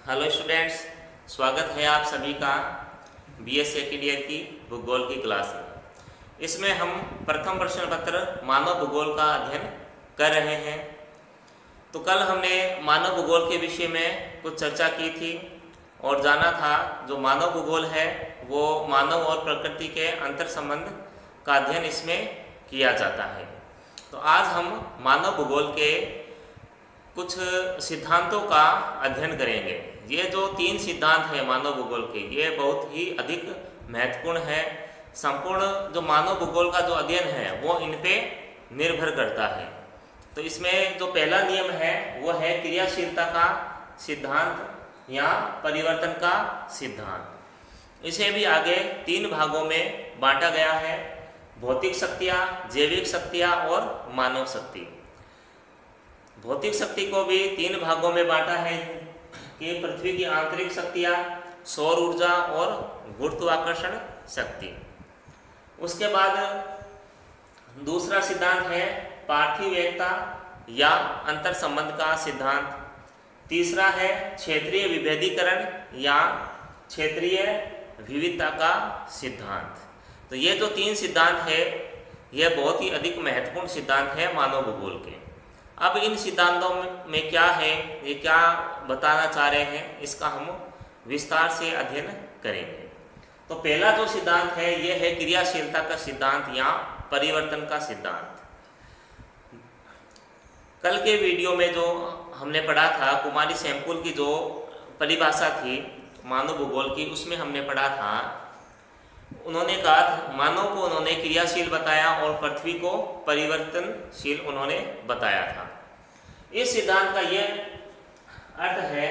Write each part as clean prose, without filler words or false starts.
Hello students, स्वागत है आप सभी का बीएस सेकेंड ईयर की भूगोल की क्लास में। इसमें हम प्रथम प्रश्न पत्र मानव भूगोल का अध्ययन कर रहे हैं। तो कल हमने मानव भूगोल के विषय में कुछ चर्चा की थी और जाना था जो मानव भूगोल है वो मानव और प्रकृति के अंतर संबंध का अध्ययन इसमें किया जाता है। तो आज हम मानव भूगोल के कुछ सिद्धांतों का अध्ययन करेंगे। ये जो 3 सिद्धांत हैं मानव भूगोल के, ये बहुत ही अधिक महत्वपूर्ण है। संपूर्ण जो मानव भूगोल का जो अध्ययन है वो इन पे निर्भर करता है। तो इसमें जो पहला नियम है वो है क्रियाशीलता का सिद्धांत या परिवर्तन का सिद्धांत। इसे भी आगे 3 भागों में बांटा गया है: भौतिक शक्तियाँ, जैविक शक्तियाँ और मानव शक्ति। भौतिक शक्ति को भी 3 भागों में बांटा है कि पृथ्वी की आंतरिक शक्तियाँ, सौर ऊर्जा और गुरुत्वाकर्षण शक्ति। उसके बाद दूसरा सिद्धांत है पार्थिव एकता या अंतर संबंध का सिद्धांत। तीसरा है क्षेत्रीय विभेदीकरण या क्षेत्रीय विविधता का सिद्धांत। तो ये जो 3 सिद्धांत है ये बहुत ही अधिक महत्वपूर्ण सिद्धांत है मानव भूगोल के। अब इन सिद्धांतों में क्या है, ये क्या बताना चाह रहे हैं, इसका हम विस्तार से अध्ययन करेंगे। तो पहला जो सिद्धांत है ये है क्रियाशीलता का सिद्धांत या परिवर्तन का सिद्धांत। कल के वीडियो में जो हमने पढ़ा था, कुमारी सैंपुल की जो परिभाषा थी मानव भूगोल की, उसमें हमने पढ़ा था, उन्होंने कहा मानव को उन्होंने क्रियाशील बताया और पृथ्वी को परिवर्तनशील उन्होंने बताया था। इस सिद्धांत का यह अर्थ है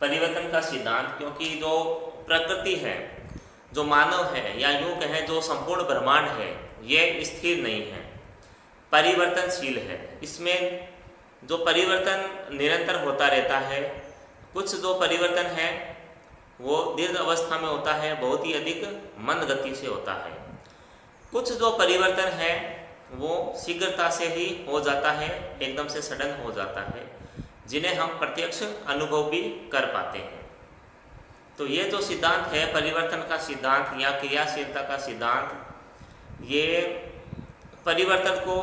परिवर्तन का सिद्धांत, क्योंकि जो प्रकृति है, जो मानव है, या यूं कहें जो संपूर्ण ब्रह्मांड है, ये स्थिर नहीं है, परिवर्तनशील है। इसमें जो परिवर्तन निरंतर होता रहता है। कुछ जो परिवर्तन है वो दीर्घ अवस्था में होता है, बहुत ही अधिक मंद गति से होता है। कुछ जो परिवर्तन है वो शीघ्रता से ही हो जाता है, एकदम से सडन हो जाता है, जिन्हें हम प्रत्यक्ष अनुभव भी कर पाते हैं। तो ये जो सिद्धांत है परिवर्तन का सिद्धांत या क्रियाशीलता का सिद्धांत, ये परिवर्तन को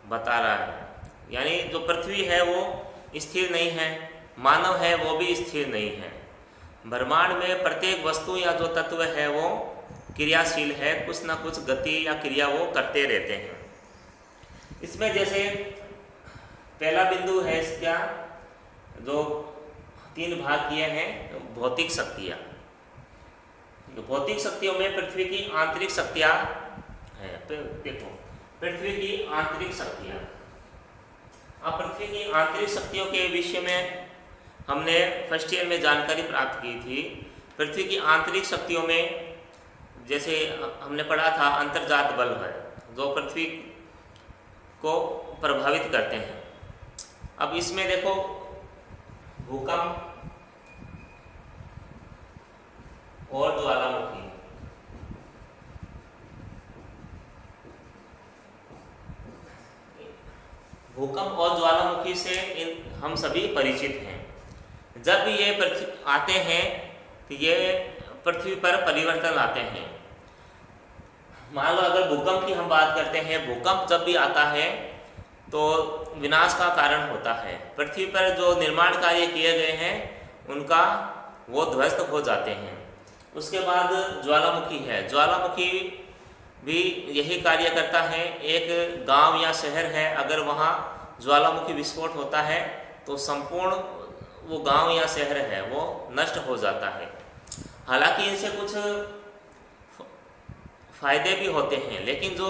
बता रहा है। यानी जो पृथ्वी है वो स्थिर नहीं है, मानव है वो भी स्थिर नहीं है। ब्रह्मांड में प्रत्येक वस्तु या जो तत्व है वो क्रियाशील है, कुछ ना कुछ गति या क्रिया वो करते रहते हैं। इसमें जैसे पहला बिंदु है इसका, जो 3 भाग किए हैं, भौतिक शक्तियाँ। भौतिक शक्तियों में पृथ्वी की आंतरिक शक्तियाँ है। देखो पृथ्वी की आंतरिक शक्तियाँ। अब पृथ्वी की आंतरिक शक्तियों के विषय में हमने फर्स्ट ईयर में जानकारी प्राप्त की थी। पृथ्वी की आंतरिक शक्तियों में जैसे हमने पढ़ा था अंतर्जात बल है जो पृथ्वी को प्रभावित करते हैं। अब इसमें देखो भूकंप और ज्वालामुखी। भूकंप और ज्वालामुखी से हम सभी परिचित हैं। जब भी ये पृथ्वी आते हैं तो ये पृथ्वी पर परिवर्तन लाते हैं। मान लो अगर भूकंप की हम बात करते हैं, भूकंप जब भी आता है तो विनाश का कारण होता है। पृथ्वी पर जो निर्माण कार्य किए गए हैं उनका वो ध्वस्त हो जाते हैं। उसके बाद ज्वालामुखी है। ज्वालामुखी भी यही कार्य करता है। एक गांव या शहर है, अगर वहाँ ज्वालामुखी विस्फोट होता है तो संपूर्ण वो गांव या शहर है वो नष्ट हो जाता है। हालांकि इनसे कुछ फायदे भी होते हैं, लेकिन जो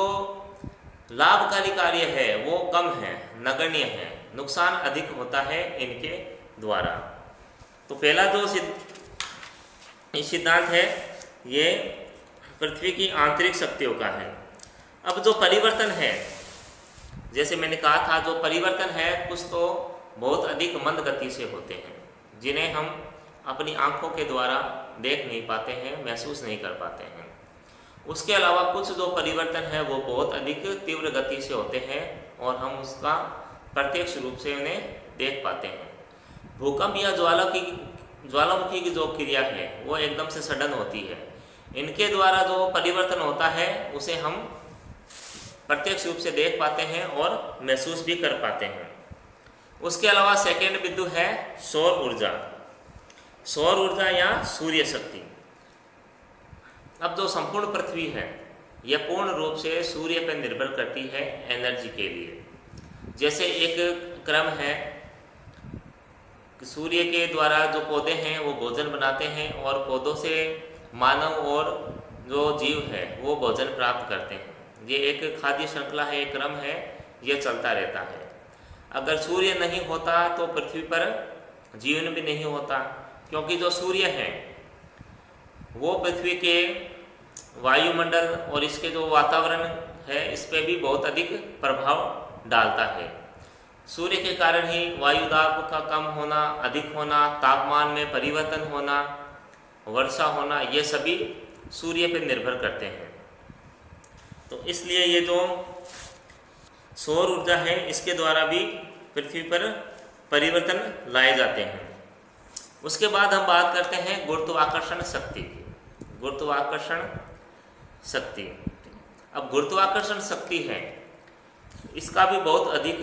लाभकारी कार्य है वो कम है, नगण्य है, नुकसान अधिक होता है इनके द्वारा। तो पहला जो सिद्धांत है ये पृथ्वी की आंतरिक शक्तियों का है। अब जो परिवर्तन है, जैसे मैंने कहा था, जो परिवर्तन है कुछ तो बहुत अधिक मंद गति से होते हैं, जिन्हें हम अपनी आंखों के द्वारा देख नहीं पाते हैं, महसूस नहीं कर पाते हैं। उसके अलावा कुछ जो परिवर्तन है वो बहुत अधिक तीव्र गति से होते हैं और हम उसका प्रत्यक्ष रूप से उन्हें देख पाते हैं। भूकंप या ज्वालामुखी की जो क्रिया है वो एकदम से सडन होती है। इनके द्वारा जो परिवर्तन होता है उसे हम प्रत्यक्ष रूप से देख पाते हैं और महसूस भी कर पाते हैं। उसके अलावा सेकेंड बिंदु है सौर ऊर्जा। सौर ऊर्जा या सूर्य शक्ति। अब जो संपूर्ण पृथ्वी है यह पूर्ण रूप से सूर्य पर निर्भर करती है एनर्जी के लिए। जैसे एक क्रम है कि सूर्य के द्वारा जो पौधे हैं वो भोजन बनाते हैं और पौधों से मानव और जो जीव है वो भोजन प्राप्त करते हैं। ये एक खाद्य श्रृंखला है, एक क्रम है, ये चलता रहता है। अगर सूर्य नहीं होता तो पृथ्वी पर जीवन भी नहीं होता, क्योंकि जो सूर्य है वो पृथ्वी के वायुमंडल और इसके जो वातावरण है इस पर भी बहुत अधिक प्रभाव डालता है। सूर्य के कारण ही वायु दाब का कम होना, अधिक होना, तापमान में परिवर्तन होना, वर्षा होना, ये सभी सूर्य पर निर्भर करते हैं। तो इसलिए ये जो सौर ऊर्जा है इसके द्वारा भी पृथ्वी पर परिवर्तन लाए जाते हैं। उसके बाद हम बात करते हैं गुरुत्वाकर्षण शक्ति की। गुरुत्वाकर्षण शक्ति, अब गुरुत्वाकर्षण शक्ति है इसका भी बहुत अधिक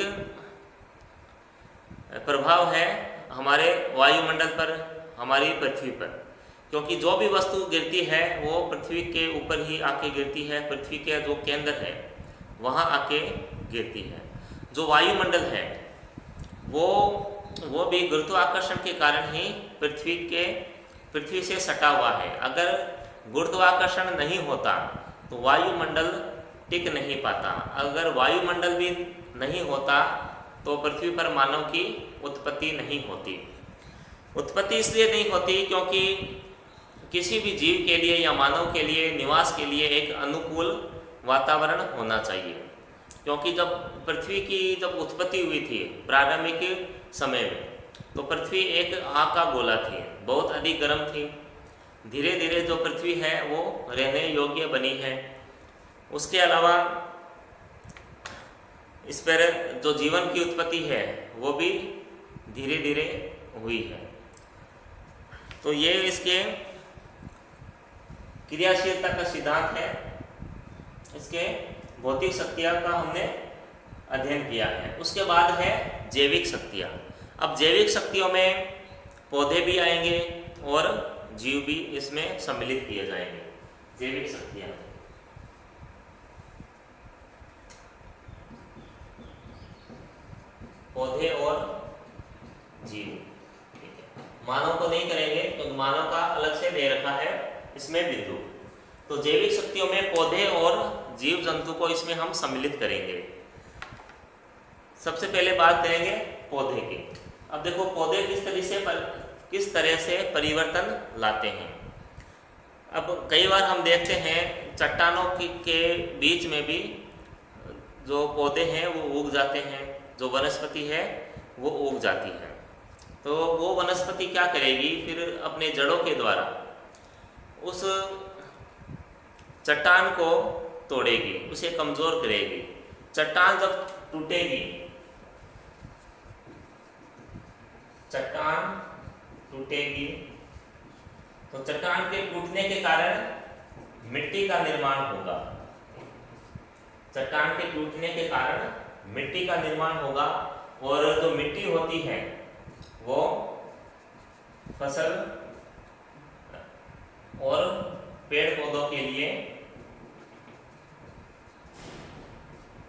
प्रभाव है हमारे वायुमंडल पर, हमारी पृथ्वी पर, क्योंकि जो भी वस्तु गिरती है वो पृथ्वी के ऊपर ही आके गिरती है, पृथ्वी के जो केंद्र है वहाँ आके गिरती है। जो वायुमंडल है वो भी गुरुत्वाकर्षण के कारण ही पृथ्वी से सटा हुआ है। अगर गुरुत्वाकर्षण नहीं होता तो वायुमंडल टिक नहीं पाता। अगर वायुमंडल भी नहीं होता तो पृथ्वी पर मानव की उत्पत्ति नहीं होती। उत्पत्ति इसलिए नहीं होती क्योंकि किसी भी जीव के लिए या मानव के लिए निवास के लिए एक अनुकूल वातावरण होना चाहिए। क्योंकि जब पृथ्वी की उत्पत्ति हुई थी प्रारंभिक समय में, तो पृथ्वी एक आग का गोला थी, बहुत अधिक गर्म थी। धीरे धीरे जो पृथ्वी है वो रहने योग्य बनी है। उसके अलावा इस पर जो जीवन की उत्पत्ति है वो भी धीरे धीरे हुई है। तो ये इसके क्रियाशीलता का सिद्धांत है, इसके भौतिक शक्तियाँ का हमने अध्ययन किया है। उसके बाद है जैविक शक्तियाँ। अब जैविक शक्तियों में पौधे भी आएंगे और जीव भी इसमें सम्मिलित किए जाएंगे। जैविक शक्तियाँ, पौधे और जीव, ठीक है। मानव को नहीं करेंगे क्योंकि मानव का अलग से दे रखा है इसमें बिंदु। तो जैविक शक्तियों में पौधे और जीव जंतु को इसमें हम सम्मिलित करेंगे। सबसे पहले बात करेंगे पौधे की। अब देखो पौधे किस तरह से परिवर्तन लाते हैं। अब कई बार हम देखते हैं चट्टानों के बीच में भी जो पौधे हैं वो उग जाते हैं, जो वनस्पति है वो उग जाती है। तो वो वनस्पति क्या करेगी, फिर अपने जड़ों के द्वारा उस चट्टान को तोड़ेगी, उसे कमज़ोर करेगी। चट्टान जब टूटेगी, चट्टान टूटेगी तो चट्टान के टूटने के कारण मिट्टी का निर्माण होगा। चट्टान के टूटने के कारण मिट्टी का निर्माण होगा और जो मिट्टी होती है वो फसल और पेड़ पौधों के लिए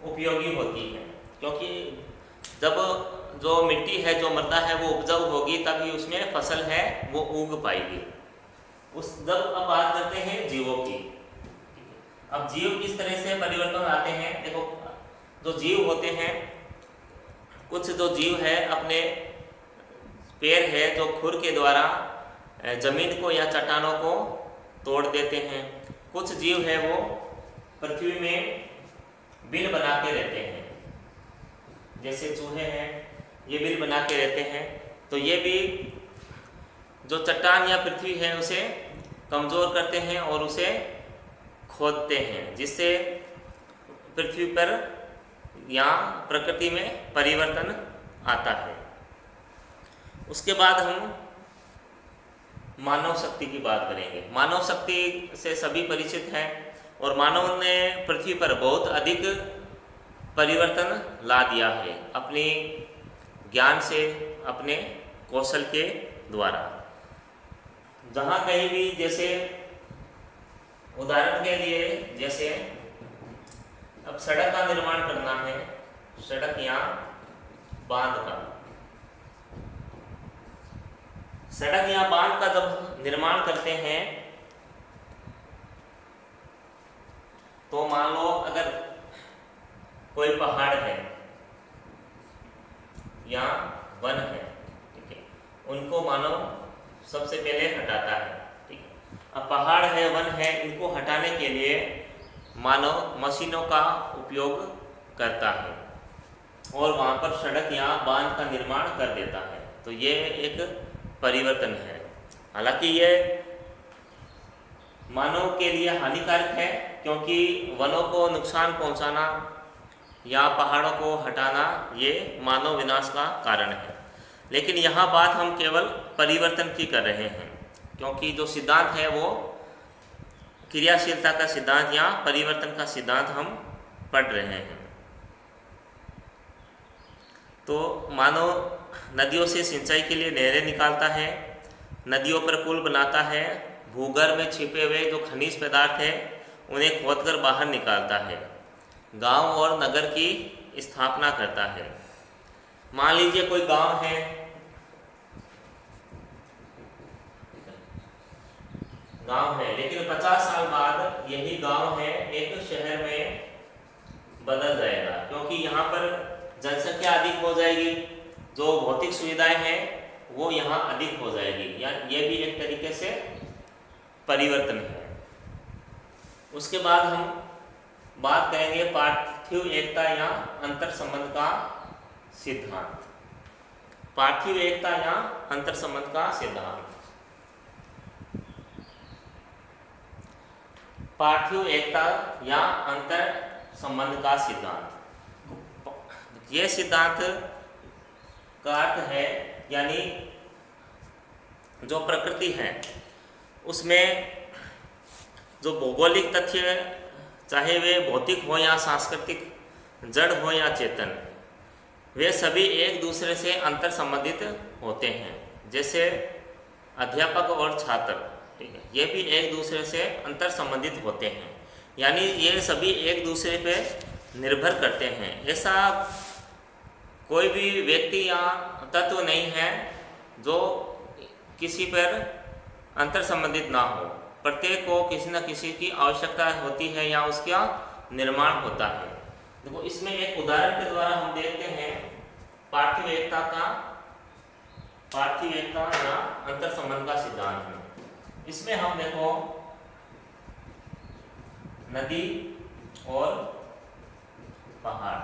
उपयोगी होती है। क्योंकि जब जो मिट्टी है, जो मृदा है वो उपजाऊ होगी तभी उसमें फसल है वो उग पाएगी। जब अब बात करते हैं जीवों की। अब जीव किस तरह से परिवर्तन आते हैं, देखो जो जीव होते हैं, कुछ जो जीव है अपने पैर है जो खुर के द्वारा जमीन को या चट्टानों को तोड़ देते हैं। कुछ जीव है वो पृथ्वी में बिल बना के रहते हैं, जैसे चूहे हैं ये बिल बना के रहते हैं। तो ये भी जो चट्टान या पृथ्वी है उसे कमज़ोर करते हैं और उसे खोदते हैं, जिससे पृथ्वी पर या प्रकृति में परिवर्तन आता है। उसके बाद हम मानव शक्ति की बात करेंगे। मानव शक्ति से सभी परिचित हैं और मानव ने पृथ्वी पर बहुत अधिक परिवर्तन ला दिया है अपने ज्ञान से, अपने कौशल के द्वारा। जहाँ कहीं भी, जैसे उदाहरण के लिए, जैसे अब सड़क का निर्माण करना है, सड़क या बांध का, सड़क या बांध का जब निर्माण करते हैं तो मान लो अगर कोई पहाड़ है या वन है, ठीक है, उनको मानव सबसे पहले हटाता है, ठीक है। अब पहाड़ है, वन है, इनको हटाने के लिए मानव मशीनों का उपयोग करता है और वहाँ पर सड़क या बांध का निर्माण कर देता है। तो ये एक परिवर्तन है। हालांकि ये मानव के लिए हानिकारक है, क्योंकि वनों को नुकसान पहुँचाना या पहाड़ों को हटाना ये मानव विनाश का कारण है। लेकिन यहाँ बात हम केवल परिवर्तन की कर रहे हैं, क्योंकि जो सिद्धांत है वो क्रियाशीलता का सिद्धांत या परिवर्तन का सिद्धांत हम पढ़ रहे हैं। तो मानव नदियों से सिंचाई के लिए नहरें निकालता है, नदियों पर पुल बनाता है, भूगर्भ में छिपे हुए जो खनिज पदार्थ हैं उन्हें खोदकर बाहर निकालता है, गांव और नगर की स्थापना करता है। मान लीजिए कोई गांव है, लेकिन 50 साल बाद यही गांव है एक शहर में बदल जाएगा, क्योंकि यहाँ पर जनसंख्या अधिक हो जाएगी, जो भौतिक सुविधाएं हैं वो यहाँ अधिक हो जाएगी, या ये भी एक तरीके से परिवर्तन है। उसके बाद हम बात करेंगे पार्थिव एकता या अंतर संबंध का सिद्धांत। पार्थिव एकता या अंतर संबंध का सिद्धांत। पार्थिव एकता या अंतर संबंध का सिद्धांत, यह सिद्धांत का अर्थ है, यानी जो प्रकृति है उसमें जो भौगोलिक तथ्य, चाहे वे भौतिक हो या सांस्कृतिक, जड़ हो या चेतन, वे सभी एक दूसरे से अंतर संबंधित होते हैं। जैसे अध्यापक और छात्र, ठीक है, ये भी एक दूसरे से अंतर संबंधित होते हैं, यानी ये सभी एक दूसरे पे निर्भर करते हैं। ऐसा कोई भी व्यक्ति या तत्व नहीं है जो किसी पर अंतर संबंधित ना हो। प्रत्येक को किसी न किसी की आवश्यकता होती है या उसका निर्माण होता है। देखो, इसमें एक उदाहरण के द्वारा हम देखते हैं पार्थिव एकता या अंतर संबंध का सिद्धांत में। इसमें हम देखो नदी और पहाड़,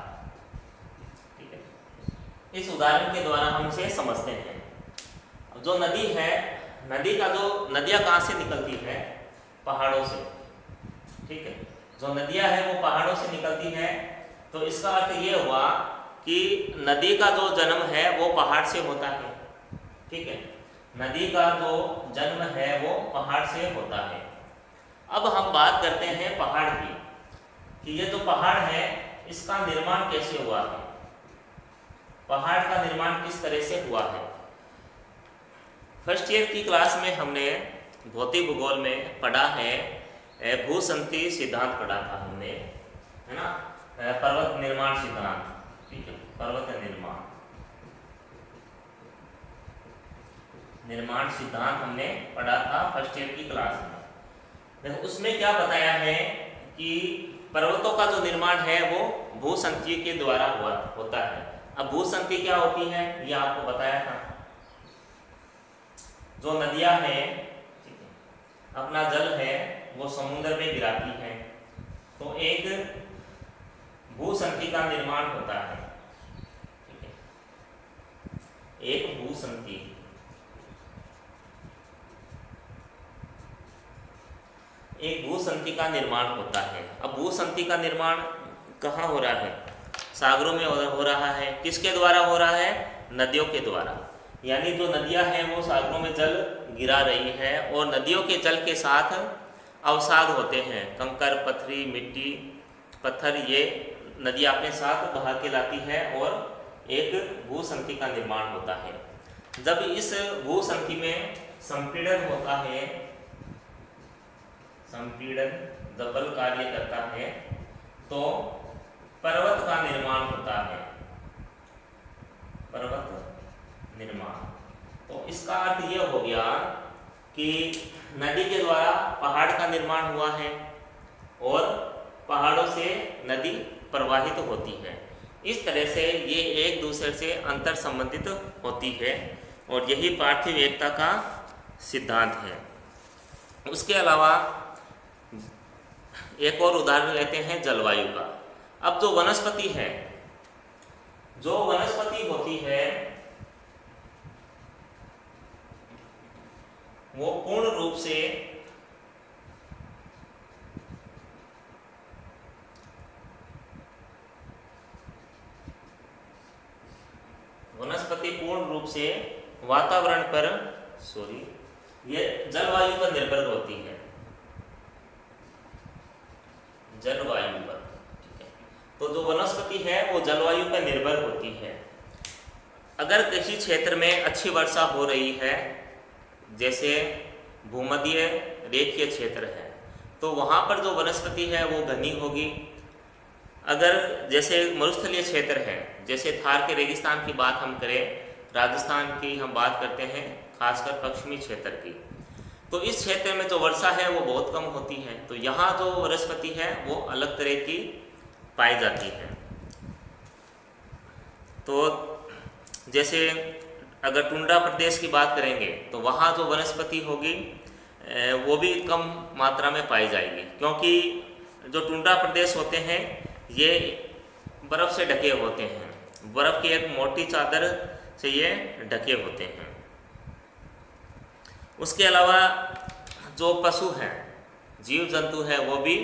ठीक है, इस उदाहरण के द्वारा हम इसे समझते हैं। जो नदी है, नदियाँ कहाँ से निकलती है? पहाड़ों से, ठीक है। जो नदियाँ है वो पहाड़ों से निकलती है, तो इसका अर्थ ये हुआ कि नदी का जो जन्म है वो पहाड़ से होता है, ठीक है। नदी का जो जन्म है वो पहाड़ से होता है। अब हम बात करते हैं पहाड़ की, कि ये जो पहाड़ है इसका निर्माण कैसे हुआ है, पहाड़ का निर्माण किस तरह से हुआ है। फर्स्ट ईयर की क्लास में हमने भौतिक भूगोल में पढ़ा है, भूसंतति सिद्धांत पढ़ा था हमने, है ना, पर्वत निर्माण सिद्धांत, ठीक है, पर्वत निर्माण सिद्धांत हमने पढ़ा था फर्स्ट ईयर की क्लास में। देखो, उसमें क्या बताया है कि पर्वतों का जो निर्माण है वो भूसंतति के द्वारा होता है। अब भूसंतति क्या होती है ये आपको बताया था। जो नदियां हैं, अपना जल है वो समुद्र में गिराती है, तो एक भूसंतति का निर्माण होता है, ठीक है, एक भूसंतति। एक भूसंतति का निर्माण होता है। अब भूसंतति का निर्माण कहाँ हो रहा है? सागरों में हो रहा है। किसके द्वारा हो रहा है? नदियों के द्वारा। यानी जो नदियां हैं वो सागरों में जल गिरा रही है, और नदियों के जल के साथ अवसाद होते हैं, कंकर, पत्थरी, मिट्टी, पत्थर, ये नदियाँ अपने साथ बहा के लाती है और एक भूसंधि का निर्माण होता है। जब इस भूसंधि में संपीड़न होता है, संपीड़न जब बल कार्य करता है तो पर्वत का निर्माण होता है, पर्वत निर्माण। तो इसका अर्थ यह हो गया कि नदी के द्वारा पहाड़ का निर्माण हुआ है और पहाड़ों से नदी प्रवाहित होती है। इस तरह से ये एक दूसरे से अंतर संबंधित होती है, और यही पार्थिव एकता का सिद्धांत है। उसके अलावा एक और उदाहरण लेते हैं जलवायु का। अब जो वनस्पति है, जो वनस्पति होती है वो पूर्ण रूप से वातावरण पर ये जलवायु पर निर्भर होती है, जलवायु पर, ठीक है। तो जो वनस्पति है वो जलवायु पर निर्भर होती है। अगर किसी क्षेत्र में अच्छी वर्षा हो रही है, जैसे भूमध्य रेखीय क्षेत्र है, तो वहाँ पर जो वनस्पति है वो घनी होगी। अगर जैसे मरुस्थलीय क्षेत्र है, जैसे थार के रेगिस्तान की बात हम करें, राजस्थान की हम बात करते हैं, खासकर पश्चिमी क्षेत्र की, तो इस क्षेत्र में जो वर्षा है वो बहुत कम होती है, तो यहाँ जो वनस्पति है वो अलग तरह की पाई जाती है। तो जैसे अगर टुंड्रा प्रदेश की बात करेंगे तो वहाँ जो वनस्पति होगी वो भी कम मात्रा में पाई जाएगी, क्योंकि जो टुंड्रा प्रदेश होते हैं ये बर्फ़ से ढके होते हैं, बर्फ़ की एक मोटी चादर से ये ढके होते हैं। उसके अलावा जो पशु हैं, जीव जंतु हैं, वो भी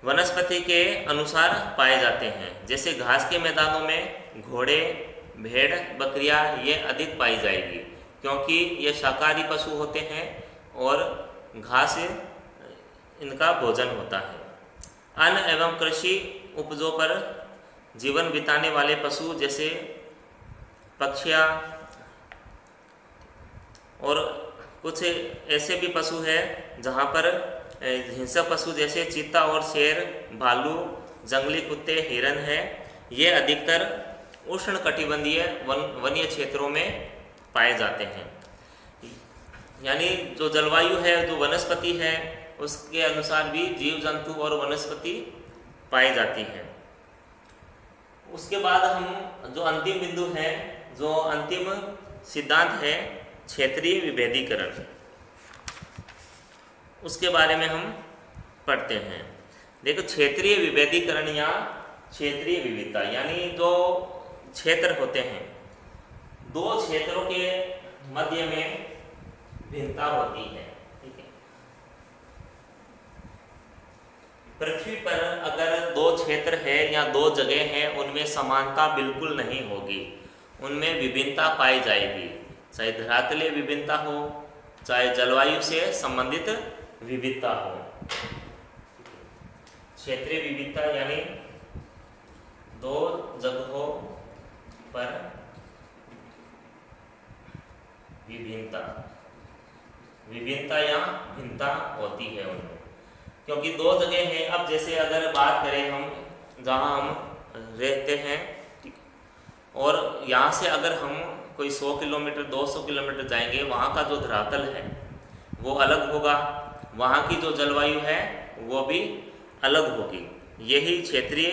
वनस्पति के अनुसार पाए जाते हैं। जैसे घास के मैदानों में घोड़े, भेड़, बकरियां ये अधिक पाई जाएगी, क्योंकि ये शाकाहारी पशु होते हैं और घास इनका भोजन होता है। अन्न एवं कृषि उपजों पर जीवन बिताने वाले पशु जैसे पक्षियाँ और कुछ ऐसे भी पशु हैं जहाँ पर हिंसक पशु जैसे चीता और शेर, भालू, जंगली कुत्ते, हिरन है, ये अधिकतर उष्णकटिबंधीय वन्य क्षेत्रों में पाए जाते हैं। यानी जो जलवायु है, जो वनस्पति है, उसके अनुसार भी जीव जंतु और वनस्पति पाई जाती है। उसके बाद हम जो अंतिम बिंदु है, जो अंतिम सिद्धांत है क्षेत्रीय विभेदीकरण, उसके बारे में हम पढ़ते हैं। देखो, क्षेत्रीय विभेदीकरण या क्षेत्रीय विविधता, यानी जो क्षेत्र होते हैं, दो क्षेत्रों के मध्य में भिन्नता होती है, ठीक है। पृथ्वी पर अगर दो क्षेत्र है या दो जगह हैं, उनमें समानता बिल्कुल नहीं होगी, उनमें विभिन्नता पाई जाएगी, चाहे धरातलीय विभिन्नता हो, चाहे जलवायु से संबंधित विविधता हो। क्षेत्रीय विविधता यानी दो जगहों पर विभिन्नता, विभिन्नता या भिन्नता होती है उनमें, क्योंकि दो जगह हैं। अब जैसे अगर बात करें हम जहाँ हम रहते हैं, ठीक, और यहाँ से अगर हम कोई 100 किलोमीटर 200 किलोमीटर जाएंगे, वहाँ का जो धरातल है वो अलग होगा, वहाँ की जो जलवायु है वो भी अलग होगी। यही क्षेत्रीय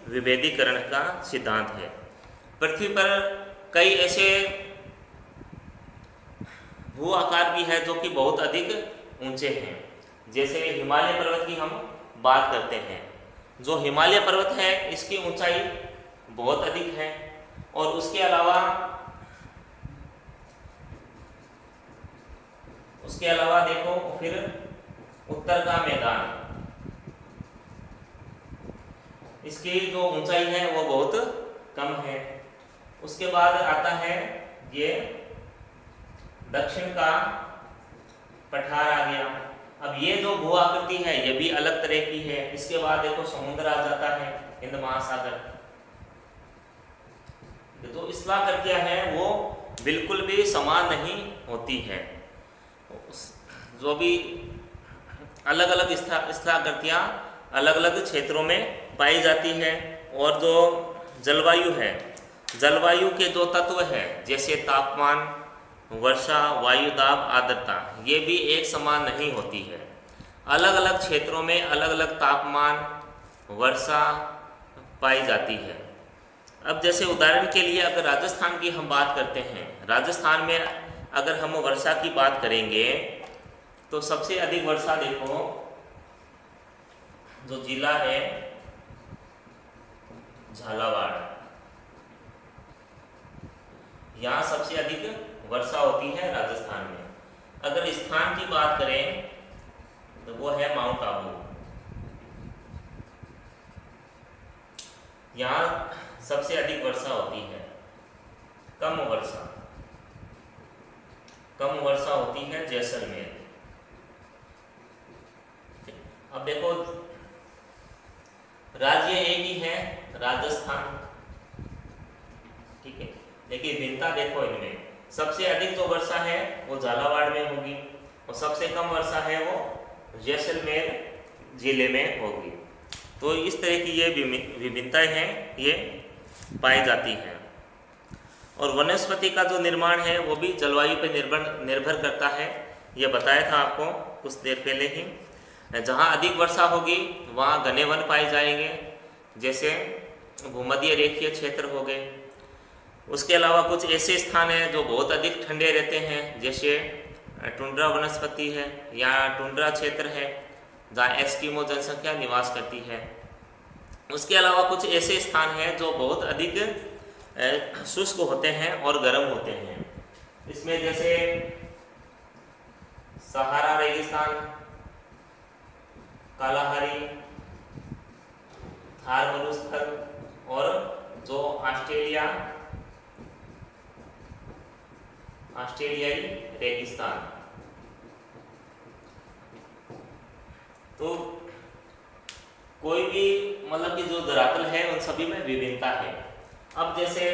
विभेदीकरण का सिद्धांत है। पृथ्वी पर कई ऐसे भू आकार भी है जो कि बहुत अधिक ऊंचे हैं। जैसे हिमालय पर्वत की हम बात करते हैं, जो हिमालय पर्वत है इसकी ऊंचाई बहुत अधिक है। और उसके अलावा देखो फिर उत्तर का मैदान, इसकी जो ऊंचाई है वो बहुत कम है। उसके बाद आता है ये दक्षिण का पठार आ गया। अब ये जो भू आकृति है ये भी अलग तरह की है। इसके बाद देखो समुद्र आ जाता है, हिंद महासागर। तो स्थलाकृतियां क्या है वो बिल्कुल भी समान नहीं होती है। जो भी अलग अलग स्थलाकृतियां अलग अलग क्षेत्रों में पाई जाती है। और जो जलवायु है, जलवायु के जो तत्व है जैसे तापमान, वर्षा, वायु दाब, आर्द्रता, ये भी एक समान नहीं होती है। अलग अलग क्षेत्रों में अलग अलग तापमान, वर्षा पाई जाती है। अब जैसे उदाहरण के लिए अगर राजस्थान की हम बात करते हैं, राजस्थान में अगर हम वर्षा की बात करेंगे तो सबसे अधिक वर्षा देखो जो जिला है झालावाड़, यहाँ सबसे अधिक वर्षा होती है राजस्थान में। अगर स्थान की बात करें तो वो है माउंट आबू, यहाँ सबसे अधिक वर्षा होती है। कम वर्षा होती है जैसलमेर। अब देखो राज्य एक ही है राजस्थान, ठीक है, लेकिन भिन्नता देखो इनमें। सबसे अधिक जो वर्षा है वो झालावाड़ में होगी और सबसे कम वर्षा है वो जैसलमेर जिले में होगी। तो इस तरह की ये विभिन्नताएं हैं ये पाई जाती हैं। और वनस्पति का जो निर्माण है वो भी जलवायु पर निर्भर करता है। ये बताया था आपको कुछ देर पहले ही। जहाँ अधिक वर्षा होगी वहाँ घने वन पाए जाएंगे, जैसे भूमध्य रेखीय क्षेत्र हो गए। उसके अलावा कुछ ऐसे स्थान हैं जो बहुत अधिक ठंडे रहते हैं, जैसे टुंड्रा वनस्पति है या टुंड्रा क्षेत्र है जहाँ एस्किमो जनसंख्या निवास करती है। उसके अलावा कुछ ऐसे स्थान हैं जो बहुत अधिक शुष्क होते हैं और गर्म होते हैं। इसमें जैसे सहारा रेगिस्तान, कालाहारी, थार मरुस्थल और जो ऑस्ट्रेलियाई रेगिस्तान। तो कोई भी मतलब कि जो धरातल है उन सभी में विभिन्नता है। अब जैसे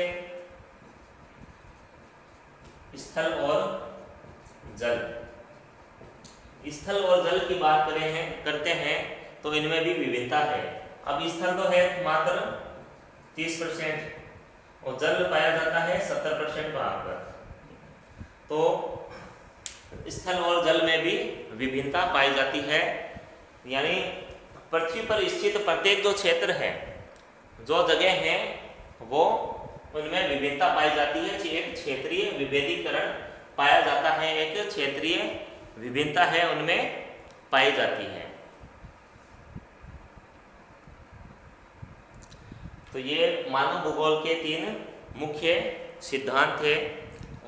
स्थल और जल, स्थल और जल की बात करते हैं तो इनमें भी विभिन्नता है। अब स्थल तो है मात्र 30% और जल पाया जाता है 70% भाग पर। तो स्थल और जल में भी विभिन्नता पाई जाती है। यानी पृथ्वी पर स्थित प्रत्येक जो क्षेत्र है, जो जगह है, वो उनमें विभिन्नता पाई जाती है। एक क्षेत्रीय विभेदीकरण पाया जाता है, एक क्षेत्रीय विभिन्नता है उनमें पाई जाती है। तो ये मानव भूगोल के 3 मुख्य सिद्धांत थे।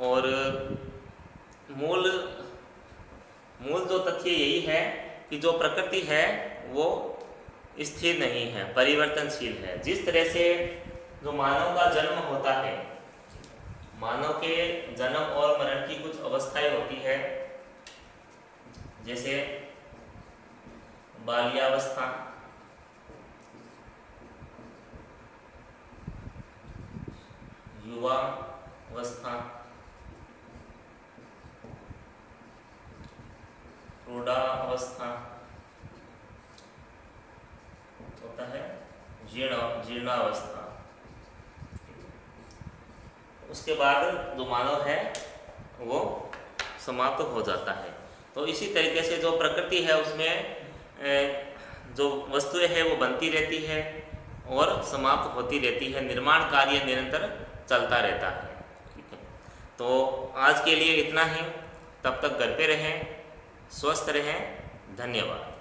और मूल जो तथ्य यही है कि जो प्रकृति है वो स्थिर नहीं है, परिवर्तनशील है। जिस तरह से जो मानव का जन्म होता है, मानव के जन्म और मरण की कुछ अवस्थाएं होती है, जैसे बाल्यावस्था, युवावस्था, प्रौढ़ावस्था होता है, जीर्णावस्था। उसके बाद जो मानव है वो समाप्त हो जाता है। तो इसी तरीके से जो प्रकृति है उसमें जो वस्तुएं है वो बनती रहती है और समाप्त होती रहती है। निर्माण कार्य निरंतर चलता रहता है। ठीक है, तो आज के लिए इतना ही। तब तक घर पे रहें, स्वस्थ रहें। धन्यवाद।